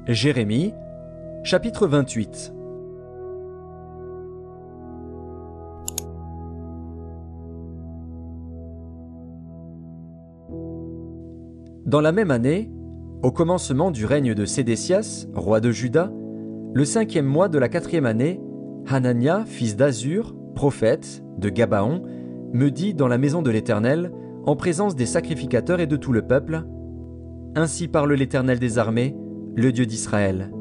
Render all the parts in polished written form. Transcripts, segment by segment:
Jérémie, chapitre 28. Dans la même année, au commencement du règne de Sédécias, roi de Juda, le 5e mois de la 4e année, Hanania, fils d'Azur, prophète, de Gabaon, me dit dans la maison de l'Éternel, en présence des sacrificateurs et de tout le peuple, « Ainsi parle l'Éternel des armées, le Dieu d'Israël.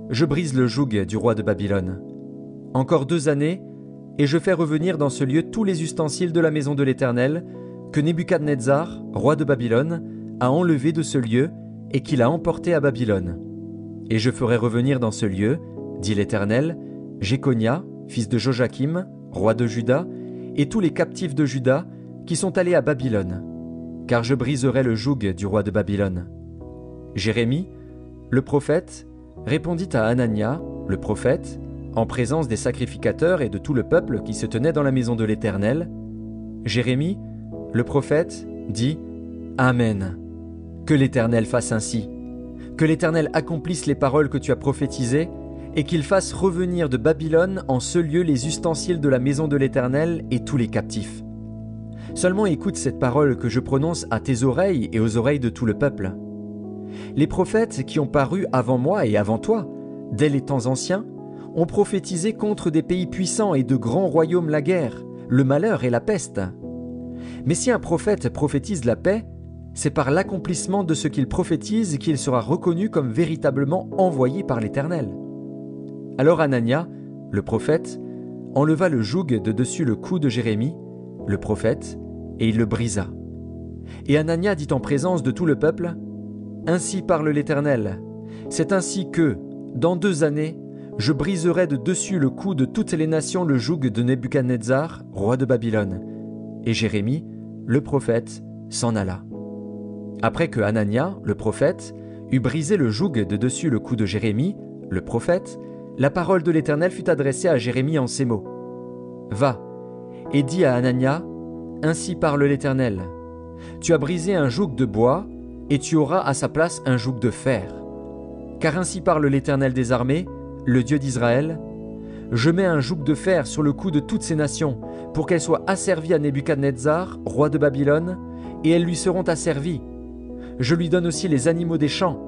Je brise le joug du roi de Babylone. Encore 2 années, et je fais revenir dans ce lieu tous les ustensiles de la maison de l'Éternel que Nebuchadnezzar, roi de Babylone, a enlevés de ce lieu et qu'il a emportés à Babylone. Et je ferai revenir dans ce lieu, dit l'Éternel, Jéconia, fils de Joachim, roi de Juda, et tous les captifs de Juda qui sont allés à Babylone, car je briserai le joug du roi de Babylone. » Jérémie, le prophète, répondit à Hanania, le prophète, en présence des sacrificateurs et de tout le peuple qui se tenait dans la maison de l'Éternel. Jérémie, le prophète, dit « Amen. Que l'Éternel fasse ainsi. Que l'Éternel accomplisse les paroles que tu as prophétisées et qu'il fasse revenir de Babylone en ce lieu les ustensiles de la maison de l'Éternel et tous les captifs. Seulement écoute cette parole que je prononce à tes oreilles et aux oreilles de tout le peuple. Les prophètes qui ont paru avant moi et avant toi, dès les temps anciens, ont prophétisé contre des pays puissants et de grands royaumes la guerre, le malheur et la peste. Mais si un prophète prophétise la paix, c'est par l'accomplissement de ce qu'il prophétise qu'il sera reconnu comme véritablement envoyé par l'Éternel. » Alors Hanania, le prophète, enleva le joug de dessus le cou de Jérémie, le prophète, et il le brisa. Et Hanania dit en présence de tout le peuple, « Ainsi parle l'Éternel, c'est ainsi que, dans 2 années, je briserai de dessus le cou de toutes les nations le joug de Nebuchadnezzar, roi de Babylone. » Et Jérémie, le prophète, s'en alla. Après que Hanania, le prophète, eut brisé le joug de dessus le cou de Jérémie, le prophète, la parole de l'Éternel fut adressée à Jérémie en ces mots. « Va, et dis à Hanania, ainsi parle l'Éternel. Tu as brisé un joug de bois, et tu auras à sa place un joug de fer. Car ainsi parle l'Éternel des armées, le Dieu d'Israël. Je mets un joug de fer sur le cou de toutes ces nations, pour qu'elles soient asservies à Nebuchadnezzar, roi de Babylone, et elles lui seront asservies. Je lui donne aussi les animaux des champs. »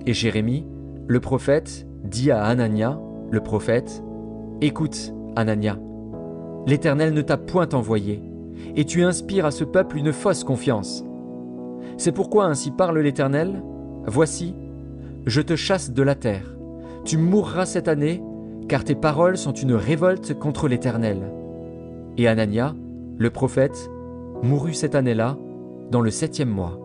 Et Jérémie, le prophète, dit à Hanania, le prophète, « Écoute, Hanania, l'Éternel ne t'a point envoyé, et tu inspires à ce peuple une fausse confiance. C'est pourquoi ainsi parle l'Éternel, voici, je te chasse de la terre. Tu mourras cette année, car tes paroles sont une révolte contre l'Éternel. » Et Hanania, le prophète, mourut cette année-là, dans le 7e mois.